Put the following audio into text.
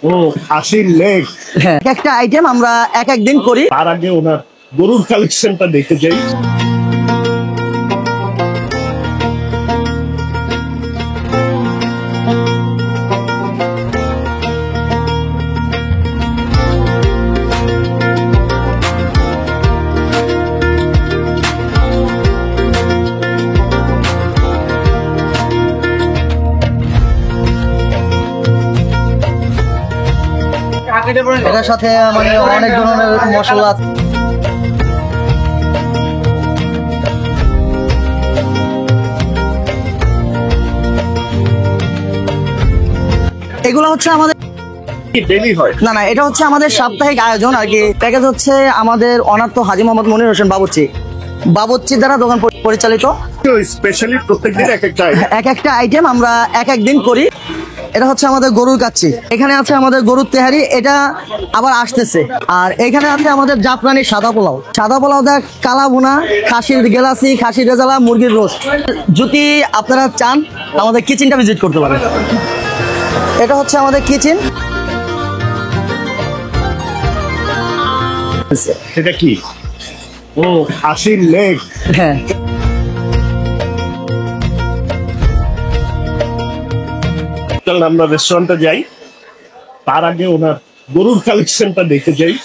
ও, খাসির লেগ। হ্যাঁ, এক একটা আইটেম আমরা এক এক দিন করি। তার আগে ওনার গরুর কালেকশনটা দেখে যাই। এটার সাথে মানে অনেক ধরনের মশলা আছে। এগুলো হচ্ছে আমাদের ডেলি হয়? না না, এটা হচ্ছে আমাদের সাপ্তাহিক আয়োজন আর কি। প্যাকেজ হচ্ছে আমাদের অনার্থ হাজী মোহাম্মদ মনির হোসেন বাবুর্চি দ্বারা দোকান পরিচালিত। স্পেশালি প্রত্যেকদিন এক একটা এক একটা আইটেম আমরা এক এক দিন করি। এটা হচ্ছে আমাদের গরুর কাচ্চি, এখানে আছে আমাদের গরুর তেহারি, এটা আবার আসতেছে। আর এখানে আছে আমাদের জাফরানি সাদা পোলাও দেখ, কালা ভুনা, খাসির গেলাসি, খাসির রেজালা, মুরগির রোস্ট। যদি আপনারা চান আমাদের কিচেনটা ভিজিট করতে পারেন। এটা হচ্ছে আমাদের কিচেন। এটা কি? ও, খাসির লেগ। হ্যাঁ, চল আমরা রেস্টুরেন্টে যাই, তার আগে ওনার গরুর কালেকশনটা দেখে যাই।